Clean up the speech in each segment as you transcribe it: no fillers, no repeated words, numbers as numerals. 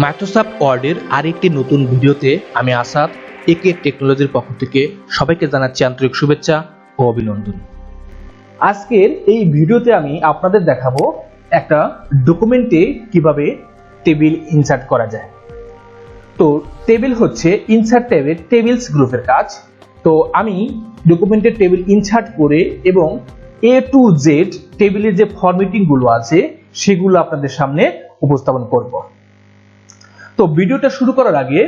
Microsoft ওয়ার্ডের আরেকটি নতুন ভিডিওতে আমি আসাদ একে টেকনোলজির পক্ষ থেকে সবাইকে জানাচ্ছি আন্তরিক শুভেচ্ছা ও অভিনন্দন। আজকের এই ভিডিওতে আমি আপনাদের দেখাবো একটা ডকুমেন্টে কিভাবে টেবিল ইনসার্ট করা যায়। তো টেবিল হচ্ছে ইনসার্ট ট্যাবের টেবিলস গ্রুপের কাজ। তো আমি ডকুমেন্টের টেবিল ইনসার্ট করে এবং এ টু জেড টেবিলের যে ফরম্যাটিং গুলো আছে সেগুলো আপনাদের সামনে উপস্থাপন করব। তো ভিডিওটা শুরু করার আগে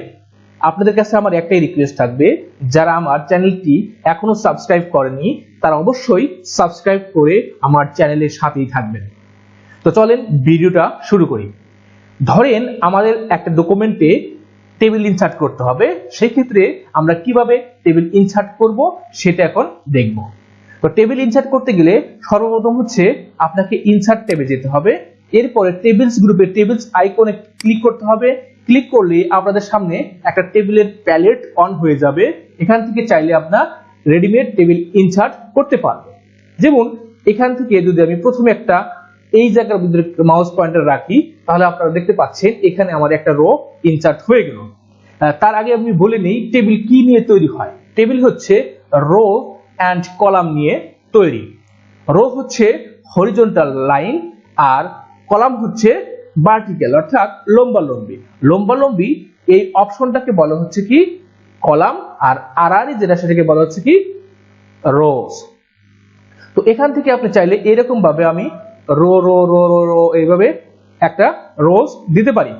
আপনাদের কাছে আমার একটাই রিকোয়েস্ট থাকবে, যারা আমার চ্যানেলটি এখনো সাবস্ক্রাইব করেনি তারা অবশ্যই সাবস্ক্রাইব করে আমার চ্যানেলের সাথেই থাকবেন। তো চলেন ভিডিওটা শুরু করি। ধরেন আমাদের একটা ডকুমেন্টে টেবিল ইনসার্ট করতে হবে, সেই ক্ষেত্রে আমরা কিভাবে টেবিল ইনসার্ট করব সেটা এখন দেখব। তো টেবিল ইনসার্ট করতে গেলে সর্বপ্রথম হচ্ছে আপনাকে ইনসার্ট ট্যাবে যেতে হবে, এরপরে টেবিলস গ্রুপে টেবিলস আইকনে ক্লিক করতে হবে। ক্লিক করলে আপনাদের সামনে একটা টেবিলের প্যালেট অন হয়ে যাবে। এখান থেকে চাইলে আপনার রেডিমেড টেবিল ইনসার্ট করতে পারবেন। যেমন এখান থেকে যদি আমি প্রথমে একটা এই জায়গার মধ্যে মাউস পয়েন্টার রাখি, তাহলে আপনারা দেখতে পাচ্ছেন এখানে আমার একটা রো ইনসার্ট হয়ে গেল। তার আগে আমি বলে নেই টেবিল কি নিয়ে তৈরি হয়। টেবিল হচ্ছে রো অ্যান্ড কলাম নিয়ে তৈরি। রো হচ্ছে হরিজন্টাল লাইন আর কলাম হচ্ছে ভার্টিক্যাল অর্থাৎ লম্বালম্বি। লম্বালম্বি এই অপশনটাকে বলা হচ্ছে কি কলাম, আর আড়াআড়ি যেটা সেটাকে বলা হচ্ছে কি রোজ। তো এখান থেকে আপনি চাইলে এরকম ভাবে আমি row row row row row এইভাবে একটা রোজ দিতে পারি।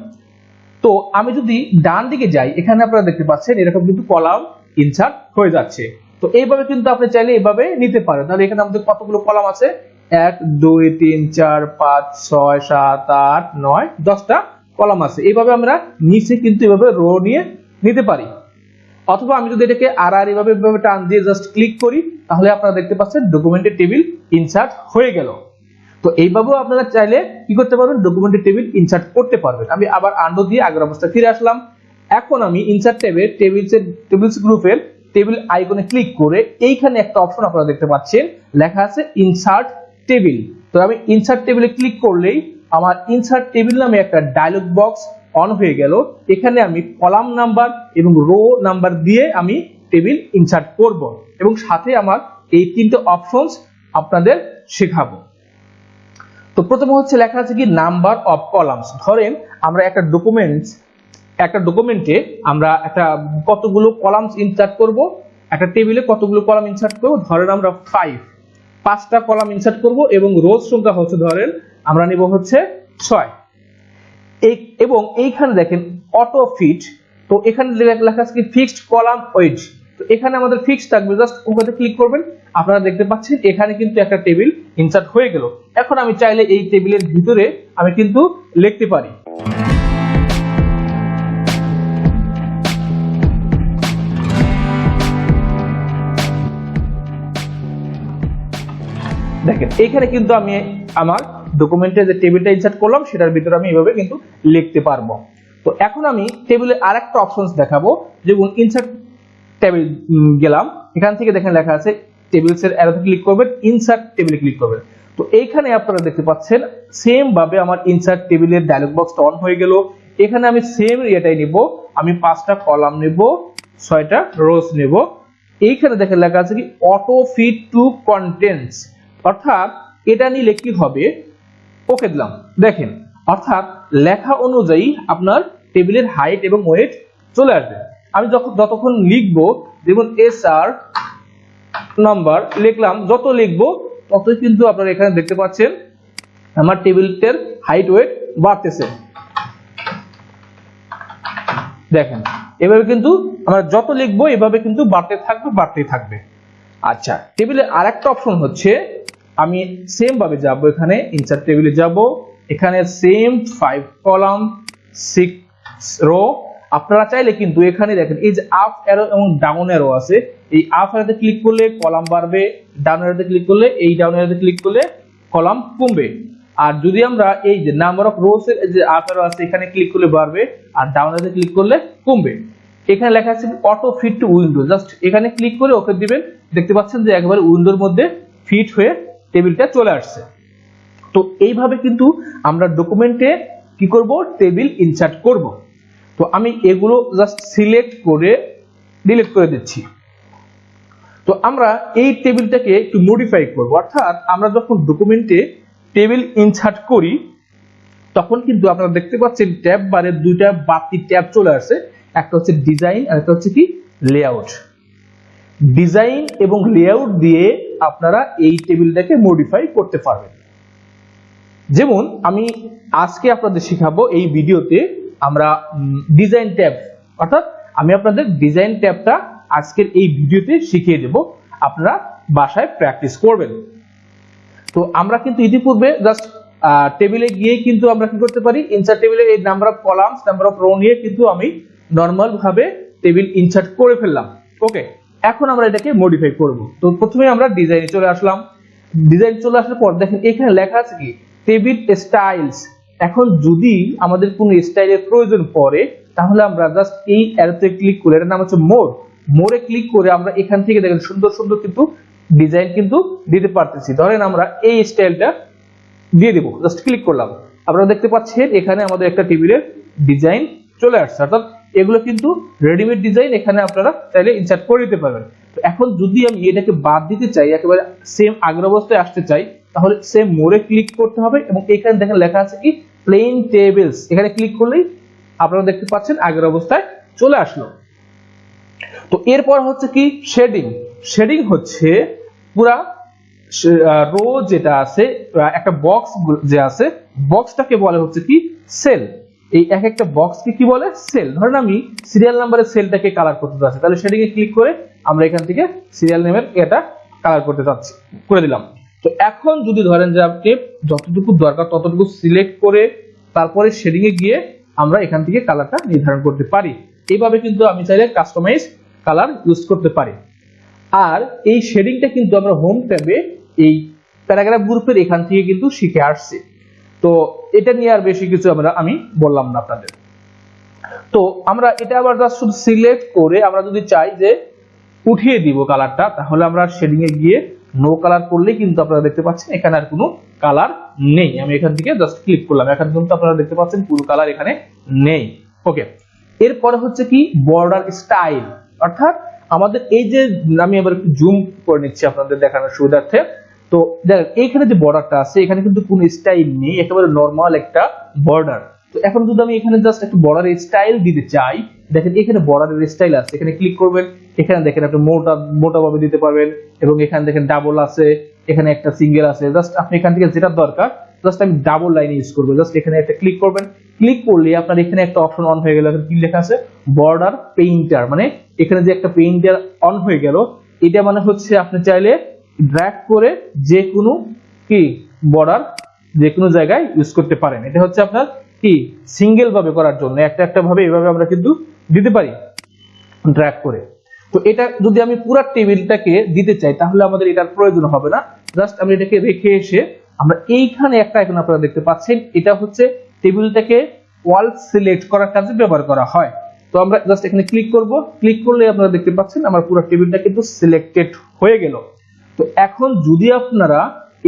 তো আমি যদি ডান দিকে যাই, এখানে আপনারা দেখতে পাচ্ছেন এরকম কিন্তু কলাম ইনসার্ট হয়ে যাচ্ছে। তো এইভাবে কিন্তু আপনি চাইলে এইভাবে নিতে পারেন। তাহলে এখানে আমাদের কতগুলো কলাম আছে, 1 2 3 4 5 6 7 8 9 10টা কলাম আছে। এইভাবে আমরা নিচে কিন্তু এইভাবে রো নিয়ে নিতে পারি। অথবা আমি যদি এটাকে আড়াআড়ি ভাবে টান দিয়ে জাস্ট ক্লিক করি, তাহলে আপনারা দেখতে পাচ্ছেন ডকুমেন্টের টেবিল ইনসার্ট হয়ে গেল। তো এইভাবেও আপনারা চাইলে কি করতে পারবেন, ডকুমেন্টের টেবিল ইনসার্ট করতে পারবেন। আমি আবার আন্ডু দিয়ে আগের অবস্থায় ফিরে আসলাম। এখন আমি ইনসার্ট ট্যাবে টেবিলস গ্রুপের টেবিল আইকনে ক্লিক করে এইখানে একটা অপশন আপনারা দেখতে পাচ্ছেন লেখা আছে ইনসার্ট টেবিল। তো আমি ইনসার্ট টেবিলে ক্লিক করলেই আমার ইনসার্ট টেবিল নামে একটা ডায়লগ বক্স অন হয়ে গেল। এখানে আমি কলাম নাম্বার এবং রো নাম্বার দিয়ে আমি টেবিল ইনসার্ট করব এবং সাথে আমার এই তিনটে অপশনস আপনাদের শেখাবো। তো প্রথমে হচ্ছে লেখা আছে কি নাম্বার অফ কলামস। ধরেন আমরা একটা ডকুমেন্টে আমরা একটা কতগুলো কলামস ইনসার্ট করব, একটা টেবিলে কতগুলো কলাম ইনসার্ট করব। ধরেন আমরা 5টা কলাম ইনসার্ট করব এবং রোজ সংখ্যা হচ্ছে ধরেন আমরা নিব হচ্ছে 6। এবং এইখানে দেখেন অটো ফিট। তো এখানে লেখা আছে কি ফিক্সড কলাম ওয়েট। তো এখানে আমাদের ফিক্স থাকবে, জাস্ট ওখানে ক্লিক করবেন। আপনারা দেখতে পাচ্ছেন এখানে কিন্তু একটা টেবিল ইনসার্ট হয়ে গেল। এখন আমি চাইলে এই টেবিলের ভিতরে আমি কিন্তু লিখতে পারি। দেখেন এখানে কিন্তু আমি আমার ডকুমেন্টে যে টেবিলটা ইনসার্ট করলাম সেটার ভিতরে আমি এইভাবে কিন্তু লিখতে পারবো। তো এখন আমি টেবিলের আরেকটা অপশনস দেখাবো। যেমন ইনসার্ট টেবিল গেলাম, এখান থেকে দেখেন লেখা আছে টেবিলস এর অ্যারোতে ক্লিক করবেন, ইনসার্ট টেবিলে ক্লিক করবেন। তো এইখানে আপনারা দেখতে পাচ্ছেন সেম ভাবে আমার ইনসার্ট টেবিলের ডায়লগ বক্সটা অন হয়ে গেল। এখানে আমি সেম এটাই নিব, আমি 5টা কলাম নেব, 6টা রোজ নেব। এইখানে দেখেন লেখা আছে কি অটো ফিট টু কন্টেন্টস, অর্থাৎ এটা নিলে কি হবে, ওকে দিলাম। দেখেন অর্থাৎ লেখা অনুযায়ী আপনার টেবিলের হাইট এবং ওয়েট চলে আসবে। আমি যতক্ষণ লিখবো, যেমন SR নাম্বার লিখলাম, যত লিখবো ততই কিন্তু আপনারা এখানে দেখতে পাচ্ছেন আমার টেবিলটার হাইট ওয়েট বাড়তেছে। দেখেন এভাবে কিন্তু আমরা যত লিখবো এভাবে কিন্তু বাড়তেই থাকবে। আচ্ছা, টেবিলের আরেকটা অপশন হচ্ছে আমি সেম ভাবে যাব, এখানে ইনসার্ট টেবিলে যাব, এখানে সেম 5 কলাম 6 রো। আপনারা চাইলে কিন্তু এখানে দেখেন এই যে আপ অ্যারো এবং ডাউন অ্যারো আছে, এই আপ অ্যারোতে ক্লিক করলে কলাম বাড়বে, ডাউন অ্যারোতে ক্লিক করলে এই ডাউন অ্যারোতে ক্লিক করলে কলাম কমবে। আর যদি আমরা এই যে নাম্বার অফ রোস এর যে আপ অ্যারো আছে এখানে ক্লিক করলে বাড়বে, আর ডাউন অ্যারোতে ক্লিক করলে কমবে। এখানে লেখা আছে auto fit to window, just এখানে ক্লিক করে ওকে দিবেন। দেখতে পাচ্ছেন যে একবারে উইন্ডোর মধ্যে ফিট হয়ে টেবিলটা চলে আসছে। তো এইভাবে কিন্তু আমরা ডকুমেন্টে কি করব, টেবিল ইনসার্ট করব। তো আমি এগুলো জাস্ট সিলেক্ট করে ডিলিট করে দিচ্ছি। তো আমরা এই টেবিলটাকে একটু মডিফাই করব, অর্থাৎ আমরা যখন ডকুমেন্টে টেবিল ইনসার্ট করি তখন কিন্তু আপনারা দেখতে পাচ্ছেন ট্যাব বারে দুইটা বাড়তি ট্যাব চলে আসে, একটা হচ্ছে ডিজাইন আর একটা হচ্ছে কি লেআউট। ডিজাইন এবং লেআউট দিয়ে আপনারা এই টেবিলটাকে মডিফাই করতে পারবেন। যেমন আমি আজকে আপনাদের শেখাবো এই ভিডিওতে আমরা ডিজাইন ট্যাব, অর্থাৎ আমি আপনাদের ডিজাইন ট্যাবটা আজকের এই ভিডিওতে শিখিয়ে দেব, আপনারা বাসায় প্র্যাকটিস করবেন। তো আমরা কিন্তু ইতিপূর্বে জাস্ট টেবিলে গিয়ে কিন্তু আমরা কি করতে পারি, ইনসার্ট টেবিলে এই number of columns number of rho নিয়ে কিন্তু আমি নরমাল ভাবে টেবিল ইনসার্ট করে ফেললাম। ওকে, এখন আমরা এটাকে মডিফাই করব। তো প্রথমে আমরা ডিজাইনে চলে আসলাম। ডিজাইন চলে আসার পর দেখেন এখানে লেখা আছে কি টেবিল স্টাইলস। এখন যদি আমাদের কোনো স্টাইলের প্রয়োজন পড়ে তাহলে আমরা জাস্ট এই অ্যারোতে ক্লিক করে, এটার নাম হচ্ছে মোরে ক্লিক করে আমরা এখান থেকে দেখেন সুন্দর সুন্দর কিন্তু ডিজাইন কিন্তু দিতে পারতেছি। ধরেন আমরা এই স্টাইলটা দিয়ে দিব, জাস্ট ক্লিক করলাম, আপনারা দেখতে পাচ্ছেন এখানে আমাদের একটা টেবিলের ডিজাইন চলে আসছে। অর্থাৎ এগুলো কিন্তু রেডিমেড ডিজাইন, এখানে আপনারা চাইলে ইনসার্ট করে দিতে পারবেন। তো এখন যদি আমি এটাকে বাদ দিতে চাই, একেবারে সেম আগের অবস্থায় আসতে চাই, তাহলে সেম মোরে ক্লিক করতে হবে এবং এখানে দেখেন লেখা আছে কি প্লেন টেবিলস, এখানে ক্লিক করলেই আপনারা দেখতে পাচ্ছেন আগের অবস্থায় চলে আসলো। তো এরপর হচ্ছে কি শেডিং। শেডিং হচ্ছে পুরা রো যেটা আছে, একটা বক্স যে আছে, বক্সটাকে বলে হচ্ছে কি সেল। এই এক একটা বক্সকে কি বলে, সেল। ধরেন আমি সিরিয়াল নাম্বারের সেলটাকে কালার করতে চাচ্ছি, তাহলে শেডিং এ ক্লিক করে আমরা এখান থেকে সিরিয়াল নেমের এটা কালার করতে চাচ্ছি, করে দিলাম। তো এখন যদি ধরেন যে আপনি যতটুকু দরকার ততটুকু সিলেক্ট করে তারপরে শেডিং এ গিয়ে আমরা এখান থেকে কালারটা নির্ধারণ করতে পারি। এইভাবে কিন্তু আমি চাইলে কাস্টমাইজ কালার ইউজ করতে পারি। আর এই শেডিংটা কিন্তু আমরা হোম ট্যাবে এই প্যারাগ্রাফ গ্রুপের এখান থেকে কিন্তু শিখে আসছি। তো এটা নিয়ে আর বেশি কিছু আমি বললাম না আপনাদের। তো আমরা এটা আবার জাস্ট শুধু সিলেক্ট করে আমরা যদি চাই যে উঠিয়ে দিব কালারটা, তাহলে আমরা শেডিং এ গিয়ে নো কালার করলেই কিন্তু আপনারা দেখতে পাচ্ছেন এখানে আর কোনো কালার নেই। আমি এখান থেকে জাস্ট ক্লিক করলাম, এখন কিন্তু আপনারা দেখতে পাচ্ছেন পুরো কালার এখানে নেই। ওকে, এরপরে হচ্ছে কি বর্ডার স্টাইল। অর্থাৎ আমাদের এই যে, আমি এবার একটু জুম করে নিচ্ছি আপনাদের দেখানোর সুবিধার্থে। তো দেখেন এইখানে যে বর্ডারটা আছে এখানে কিন্তু কোনো স্টাইল নেই, একেবারে নরমাল একটা বর্ডার। তো এখন যদি আমি এখানে জাস্ট একটা বর্ডারের স্টাইল দিতে চাই, দেখেন এখানে বর্ডারের স্টাইল আছে, এখানে ক্লিক করবেন, এখানে দেখেন আপনি মোটা ভাবে দিতে পারবেন এবং এখানে দেখেন ডাবল আছে, এখানে একটা সিঙ্গেল আছে। জাস্ট আপনি এখান থেকে যেটা দরকার, জাস্ট আমি ডাবল লাইন ইউজ করবো। জাস্ট এখানে একটা ক্লিক করবেন, ক্লিক করলে আপনার এখানে একটা অপশন অন হয়ে গেল। এখানে কি লেখা আছে বর্ডার পেইন্টার, মানে এখানে যে একটা পেইন্টার অন হয়ে গেল, এটা মানে হচ্ছে আপনি চাইলে ড্র্যাগ করে যে কোনো কি বর্ডার যে কোনো জায়গায় ইউজ করতে পারেন। এটা হচ্ছে আপনার কি সিঙ্গেল ভাবে করার জন্য একটা একটা ভাবে এভাবে আমরা কিন্তু দিতে পারি ড্র্যাগ করে। তো এটা যদি আমি পুরো টেবিলটাকে দিতে চাই তাহলে আমাদের এটার প্রয়োজন হবে না। জাস্ট আমি এটাকে রেখে এসে আমরা এইখানে একটা আইকন আপনারা দেখতে পাচ্ছেন, এটা হচ্ছে টেবিলটাকে ওয়াল সিলেক্ট করার কাজে ব্যবহার করা হয়। তো আমরা জাস্ট এখানে ক্লিক করব, ক্লিক করলে আপনারা দেখতে পাচ্ছেন আমার পুরো টেবিলটা কিন্তু সিলেক্টেড হয়ে গেল। তো এখন যদি আপনারা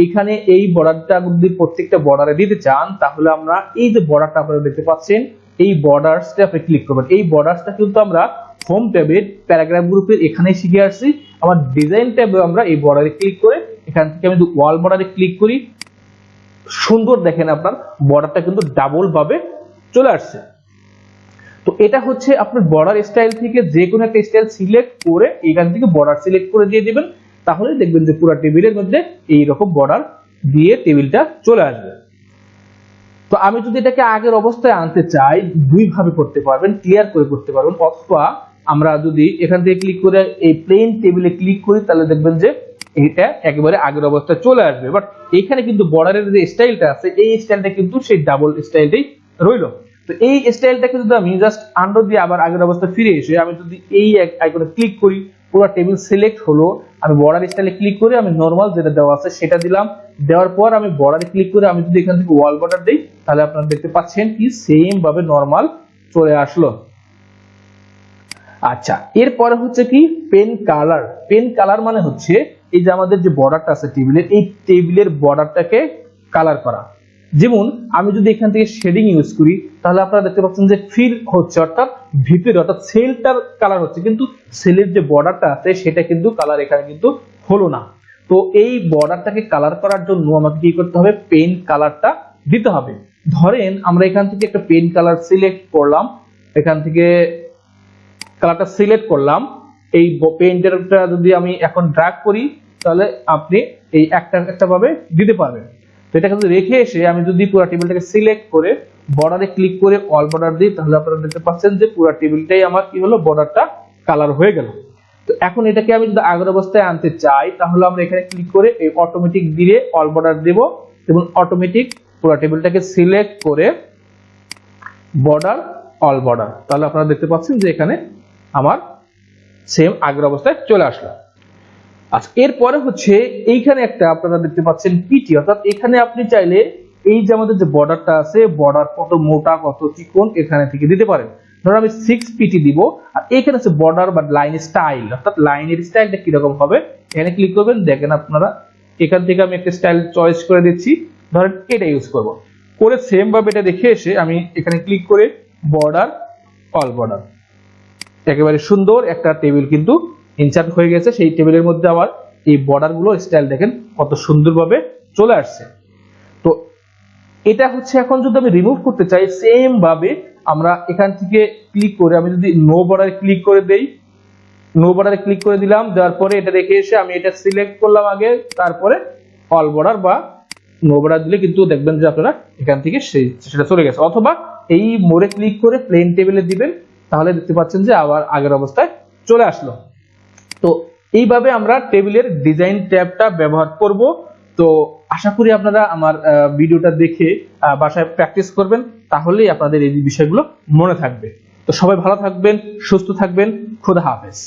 এখানে এই বর্ডারটা যদি প্রত্যেকটা বর্ডারে দিতে চান, তাহলে আমরা এই যে বর্ডারটা আপনারা দেখতে পাচ্ছেন এই বর্ডারসটা আপনি ক্লিক করবেন। এই বর্ডারসটা কিন্তু আমরা হোম ট্যাবে প্যারাগ্রাফ গ্রুপের এখানে শিখে আসছি। আমার ডিজাইন ট্যাবে আমরা এই বর্ডারে ক্লিক করে এখান থেকে আমি ওয়াল বর্ডারে ক্লিক করি, সুন্দর দেখেন আপনার বর্ডারটা কিন্তু ডাবল ভাবে চলে আসছে। তো এটা হচ্ছে আপনার বর্ডার স্টাইল থেকে যে কোনো একটা স্টাইল সিলেক্ট করে এখান থেকে বর্ডার সিলেক্ট করে দিয়ে দিবেন, তাহলে দেখবেন যে পুরো টেবিলের মধ্যে এই রকম বর্ডার দিয়ে টেবিলটা চলে আসবে। তো আমি যদি এটাকে আগের অবস্থায় আনতে চাই, দুই ভাবে করতে পারবেন, ক্লিয়ার করে করতে পারবেন, অথবা আমরা যদি এখান থেকে ক্লিক করে এই প্লেন টেবিলে ক্লিক করি তাহলে দেখবেন যে এটা একেবারে আগের অবস্থায় চলে আসবে। বাট এখানে কিন্তু বর্ডারের যে স্টাইলটা আছে এই স্টাইলটা কিন্তু সেই ডাবল স্টাইলটাই রইল। তো এই স্টাইলটাকে যদি আমি জাস্ট আন্ডু দিয়ে আবার আগের অবস্থায় ফিরে এসে আমি যদি এই আইকনে ক্লিক করি, পুরো টেবিল সিলেক্ট হলো, আমি বর্ডার স্টাইলে ক্লিক করে আমি নরমাল যেটা দেওয়া আছে সেটা দিলাম, দেওয়ার পর আমি বর্ডারে ক্লিক করে আমি যদি এখান থেকে ওয়াল বর্ডার দেই তাহলে আপনারা দেখতে পাচ্ছেন কি সেম ভাবে নরমাল চলে আসলো। আচ্ছা, এরপরে হচ্ছে কি পেন কালার। পেন কালার মানে হচ্ছে এই যে আমাদের যে বর্ডারটা আছে টেবিলের, এই টেবিলের বর্ডারটাকে কালার করা। যেমন আমি যদি এখান থেকে শেডিং ইউজ করি তাহলে আপনারা দেখতে পাচ্ছেন যে ফিল হচ্ছে, অর্থাৎ ভিতরে অর্থাৎ সেলটার কালার হচ্ছে, কিন্তু সেলের যে বর্ডারটা আছে সেটা কিন্তু কালার এখানে কিন্তু হলো না। তো এই বর্ডারটাকে কালার করার জন্য আমাকে কি করতে হবে, পেইন্ট কালারটা দিতে হবে। ধরেন আমরা এখান থেকে একটা পেইন্ট কালার সিলেক্ট করলাম, এখান থেকে কালারটা সিলেক্ট করলাম। এই পেইন্টারটা যদি আমি এখন ড্র্যাগ করি তাহলে আপনি এই একটা ভাবে দিতে পারবেন। তো এটাকে যদি রেখে এসে আমি যদি পুরো টেবিলটাকে সিলেক্ট করে বর্ডারে ক্লিক করে অল বর্ডার দিই তাহলে আপনারা দেখতে পাচ্ছেন যে পুরো টেবিলটাই আমার কি হলো, বর্ডারটা কালার হয়ে গেল। তো এখন এটাকে আমি যদি আগের অবস্থায় আনতে চাই তাহলে আমরা এখানে ক্লিক করে এই অটোমেটিক দিয়ে অল বর্ডার দেব এবং অটোমেটিক পুরো টেবিলটাকে সিলেক্ট করে বর্ডার অল বর্ডার, তাহলে আপনারা দেখতে পাচ্ছেন যে এখানে আমার সেম আগের অবস্থায় চলে আসলো। আচ্ছা, এরপরে হচ্ছে এইখানে একটা আপনারা দেখতে পাচ্ছেন পিটি, অর্থাৎ এখানে আপনি চাইলে এই যে আমাদের যে বর্ডারটা আছে, বর্ডার কত মোটা কত চিকন এখানে থেকে দিতে পারেন। ধরুন আমি 6 পিটি দিব, আর এখানে আছে বর্ডার বা লাইন স্টাইল, অর্থাৎ লাইনের স্টাইলটা কিরকম হবে এখানে ক্লিক করবেন। দেখেন আপনারা এখান থেকে আমি একটা স্টাইল চয়েস করে দিচ্ছি, ধরেন এটা ইউজ করব, করে সেম ভাবে এটা দেখে এসে আমি এখানে ক্লিক করে বর্ডার অল বর্ডার, একেবারে সুন্দর একটা টেবিল কিন্তু ইনসার্ট হয়ে গেছে। সেই টেবিলের মধ্যে আবার এই বর্ডার গুলো স্টাইল দেখেন কত সুন্দরভাবে চলে আসছে। তো এটা হচ্ছে এখন যদি আমি রিমুভ করতে চাই সেম ভাবে আমরা এখান থেকে ক্লিক করে আমি যদি নো বর্ডারে ক্লিক করে দেই, নো বর্ডারে ক্লিক করে দিলাম, দেওয়ার পরে এটা রেখে এসে আমি এটা সিলেক্ট করলাম আগে, তারপরে অল বর্ডার বা নো বর্ডার দিলে কিন্তু দেখবেন যে আপনারা এখান থেকে সেটা চলে গেছে। অথবা এই মোড়ে ক্লিক করে প্লেন টেবিলে দিবেন, তাহলে দেখতে পাচ্ছেন যে আবার আগের অবস্থায় চলে আসলো। তো এইভাবে আমরা টেবিলের ডিজাইন ট্যাবটা ব্যবহার করব। তো আশা করি আপনারা আমার ভিডিওটা দেখে বাসায় প্র্যাকটিস করবেন, তাহলেই আপনাদের এই বিষয়গুলো মনে থাকবে। তো সবাই ভালো থাকবেন, সুস্থ থাকবেন, খোদা হাফেজ।